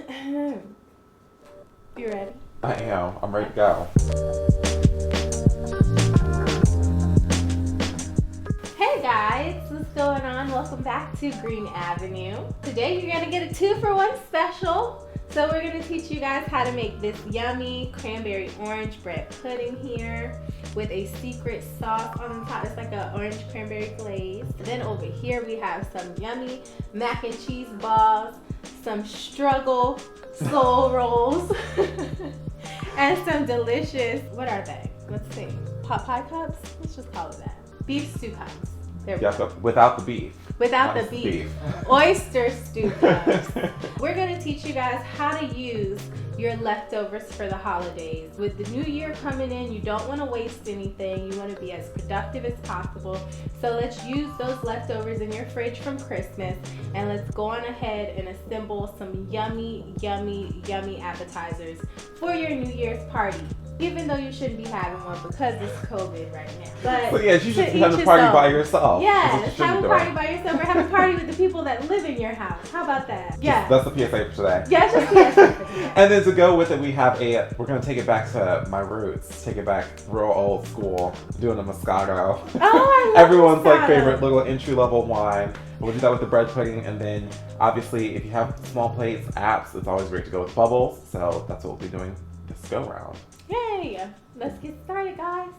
You ready? I am. I'm ready to go. Hey guys, what's going on? Welcome back to Green Avenue. Today you're gonna get a 2-for-1 special. So we're gonna teach you guys how to make this yummy cranberry orange bread pudding here with a secret sauce on the top. It's like an orange cranberry glaze. Then over here we have some yummy mac and cheese balls, some struggle soul rolls, and some delicious, what are they? Let's see, pot pie cups? Let's just call it that. Beef stew cups. Yes, without the beef. Without the beef. Oyster stew cups. We're going to teach you guys how to use your leftovers for the holidays. With the new year coming in, you don't want to waste anything. You want to be as productive as possible. So let's use those leftovers in your fridge from Christmas, and let's go on ahead and assemble some yummy, yummy, yummy appetizers for your New Year's party. Even though you shouldn't be having one because it's COVID right now. But yes, you should have a party by yourself. Yes, have a party by yourself or have a party with the people that live in your house. How about that? Yeah. That's the PSA for today. Yeah, just PSA for today. And then to go with it, we're going to take it back to my roots. Take it back real old school, doing a Moscato. Oh, I love Everyone's Moscato. like favorite little entry-level wine. We'll do that with the bread pudding, and then obviously if you have small plates, apps, it's always great to go with bubbles. So that's what we'll be doing this go round. Yay! Let's get started, guys.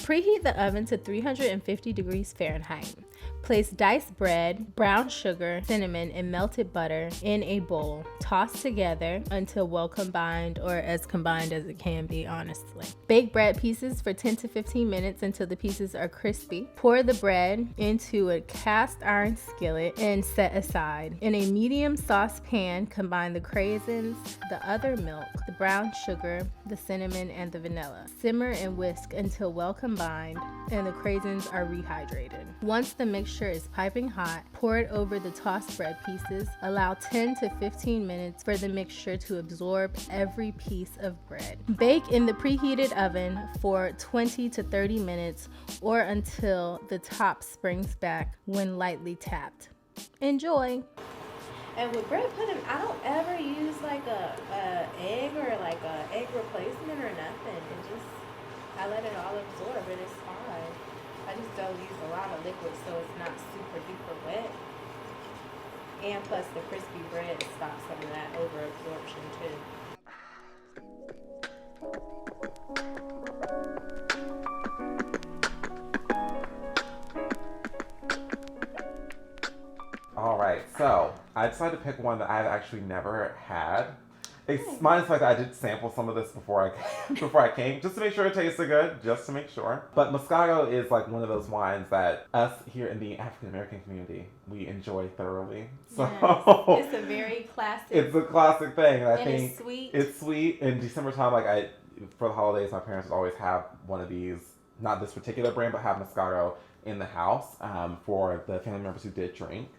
Preheat the oven to 350 degrees Fahrenheit. Place diced bread, brown sugar, cinnamon, and melted butter in a bowl. Toss together until well combined, or as combined as it can be, honestly. Bake bread pieces for 10 to 15 minutes until the pieces are crispy. Pour the bread into a cast iron skillet and set aside. In a medium saucepan, combine the craisins, the other milk, the brown sugar, the cinnamon, and the vanilla. Simmer and whisk until well combined and the craisins are rehydrated. Once the mixture is piping hot, pour it over the tossed bread pieces. Allow 10 to 15 minutes for the mixture to absorb every piece of bread. Bake in the preheated oven for 20 to 30 minutes or until the top springs back when lightly tapped. Enjoy! And with bread pudding, I don't ever use like a egg or like a egg replacement or nothing. I let it all absorb and it's fine. I just don't use a lot of liquid so it's not super duper wet. And plus the crispy bread stops some of that over absorption too. Alright, so I decided to pick one that I've actually never had. Minus the fact that I did sample some of this before I came, just to make sure it tasted good, just to make sure. But Moscato is like one of those wines that us here in the African American community, we enjoy thoroughly. So yes, it's a very classic. It's a classic thing. And I think it's sweet. It's sweet. In December time, for the holidays, my parents would always have one of these, not this particular brand, but have Moscato in the house for the family members who did drink.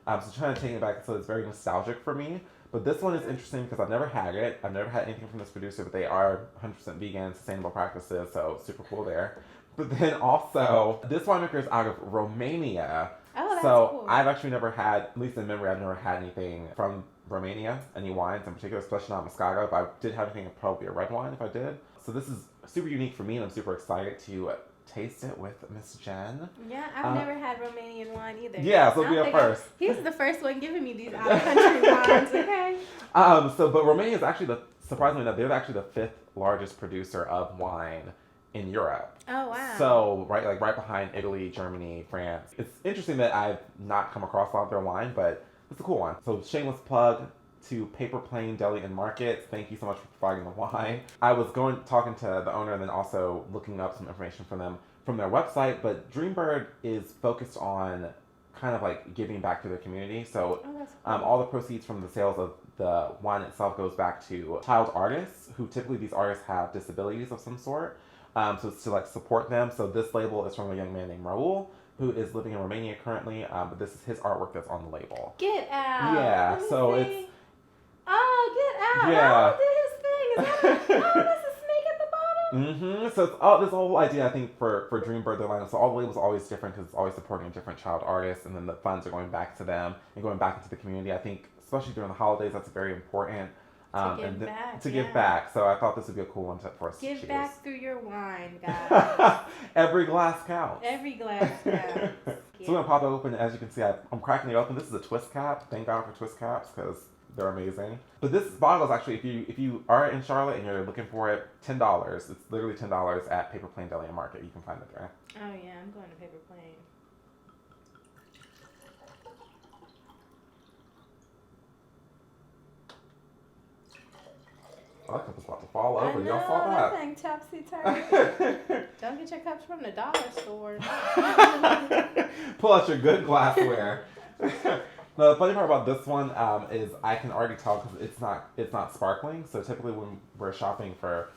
So trying to take it back, so it's very nostalgic for me. But this one is interesting because I've never had it. I've never had anything from this producer, but they are 100% vegan, sustainable practices, so super cool there. But then also, this winemaker is out of Romania. Oh, that's so cool. I've actually never had, at least in memory, I've never had anything from Romania, any wines in particular, especially not Moscato. If I did have anything, it'd probably be a red wine if I did. So this is super unique for me, and I'm super excited to taste it with Miss Jenn. Yeah, I've never had Romanian wine either. Yeah, so it'll be a first. He's the first one giving me these out-of-country wines, okay? But Romania is actually surprisingly enough, they're actually the 5th largest producer of wine in Europe. Oh, wow. So, right behind Italy, Germany, France. It's interesting that I've not come across a lot of their wine, but it's a cool one. So, shameless plug to Paper Plane Deli and Market. Thank you so much for providing the wine. I was talking to the owner and then also looking up some information from them from their website, but Dreambird is focused on kind of like giving back to their community. So all the proceeds from the sales of the wine itself goes back to child artists, who typically these artists have disabilities of some sort. So it's to like support them. So this label is from a young man named Raul, who is living in Romania currently. But this is his artwork that's on the label. Get out. Yeah. So see. it's. Oh, get out. Yeah. Raul did his thing. Is that that's a snake at the bottom? So it's this whole idea, I think, for Dreambird, their lineup. So all the labels are always different because it's always supporting a different child artist, and then the funds are going back to them and going back into the community. I think, especially during the holidays, that's very important. To give back. So I thought this would be a cool one for us to choose. Give back through your wine, guys. Every glass counts. Every glass counts. So we're going to pop it open. As you can see, I'm cracking it open. This is a twist cap. Thank God for twist caps because they're amazing. But this bottle is actually, if you are in Charlotte and you're looking for it, $10. It's literally $10 at Paper Plane Deli and Market. You can find it there. Oh yeah, I'm going to Paper Plane. Oh, that cup is about to fall over. I know, Y'all saw that? That thing topsy-turvy. Don't get your cups from the dollar store. Pull out your good glassware. The funny part about this one is I can already tell because it's not sparkling. So typically when we're shopping for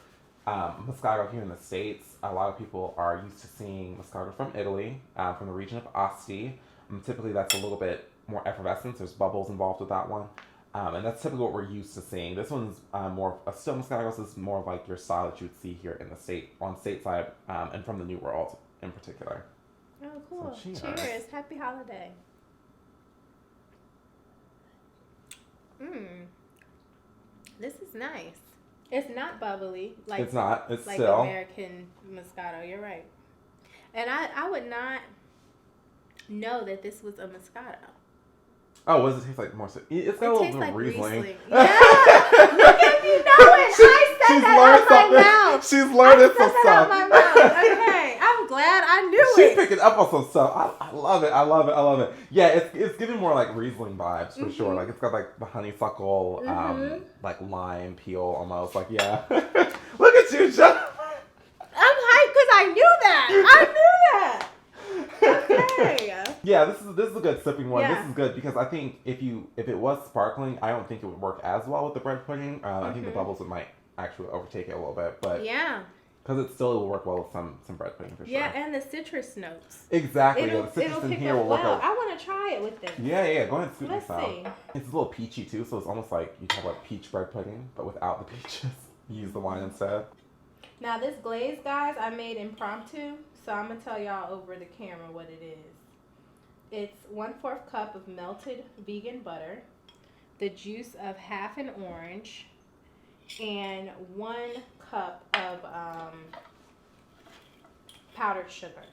Moscato here in the States, a lot of people are used to seeing Moscato from Italy, from the region of Asti. Typically that's a little bit more effervescent. There's bubbles involved with that one. And that's typically what we're used to seeing. This one's more a still Moscato. This is more of like your style that you would see here in the stateside, and from the New World in particular. Oh, cool! So, cheers! Happy holiday. This is nice. It's not bubbly. Like it's not. It's like still American Moscato. You're right. And I would not know that this was a Moscato. Oh, what does it taste like more? It's got a little bit of like Riesling. Yeah! Look if you know it! I said that out my mouth! She's learning some stuff. Out my mouth. Okay, I'm glad I knew it. She's picking up on some stuff. I love it. I love it. I love it. Yeah, it's giving more like Riesling vibes for sure. Like it's got like the honeysuckle, like lime peel almost. Like yeah. Look at you, Jenn. I'm hyped because I knew that. I knew that. Okay. Yeah, this is a good sipping one. Yeah. This is good because I think if it was sparkling, I don't think it would work as well with the bread pudding. I think the bubbles might actually overtake it a little bit, but yeah, because it still will work well with some bread pudding for sure. Yeah, and the citrus notes. Exactly. The citrus in here will work out. I want to try it with this. Yeah. Go ahead and scoop Let's this out. see. It's a little peachy too, so it's almost like you have like peach bread pudding, but without the peaches. You use the wine instead. Now this glaze, guys, I made impromptu, so I'm gonna tell y'all over the camera what it is. It's 1/4 cup of melted vegan butter, the juice of half an orange, and 1 cup of powdered sugar.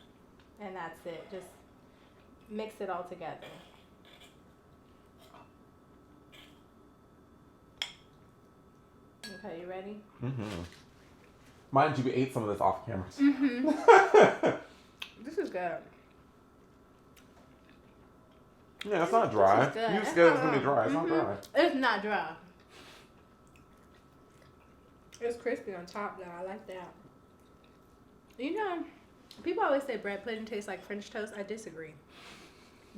And that's it. Just mix it all together. Okay, you ready? Mind you, we ate some of this off camera. This is good. Yeah, it's not dry. This is good. You scared it's gonna be dry. It's not dry. It's not dry. It's crispy on top, though. I like that. You know, people always say bread pudding tastes like French toast. I disagree.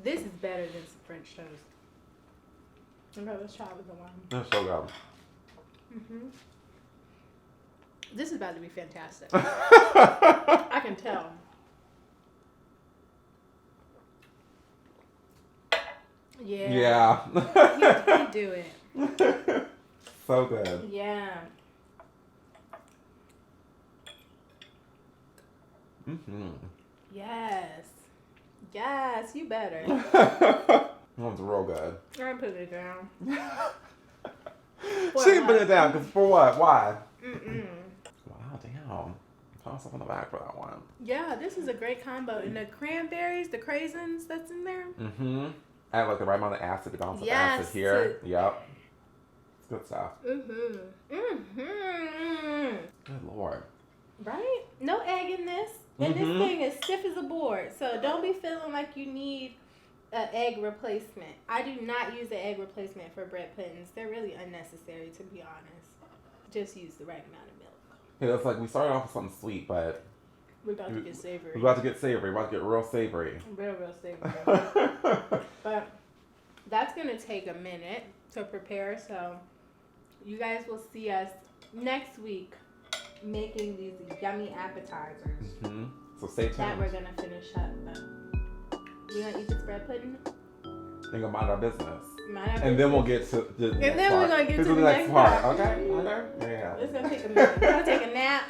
This is better than some French toast. Okay, let's try it with the wine. That's so good. This is about to be fantastic. I can tell. Yeah. He do it. So good. Yeah. Yes, you better. That one's real good. I'm putting it down. She didn't put it down because for what? Why? Wow, damn. Tell myself on the back for that one. Yeah, this is a great combo. And the cranberries, the craisins that's in there. Add like the right amount of acid to balance the acid here. Yep. It's good stuff. Good Lord. Right? No egg in this. And this thing is stiff as a board. So don't be feeling like you need an egg replacement. I do not use an egg replacement for bread puddings. They're really unnecessary, to be honest. Just use the right amount of milk. Yeah, it's like we started off with something sweet, but we're about to get savory. We're about to get savory. We're about to get real savory. Real savory. But that's going to take a minute. to prepare. So you guys will see us next week making these yummy appetizers. Mm-hmm. So stay tuned. That we're gonna finish up. We're gonna eat this bread pudding. We're gonna mind our business. And then we'll get to the next part. We're gonna get to the next part. part. Okay? Yeah. It's gonna take a minute. We're gonna take a nap.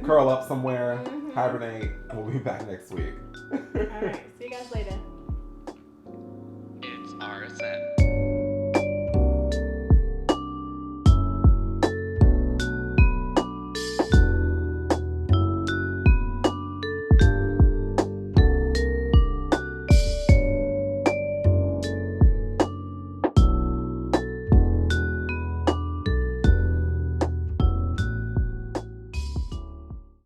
Curl up somewhere, hibernate. We'll be back next week. All right. See you guys later.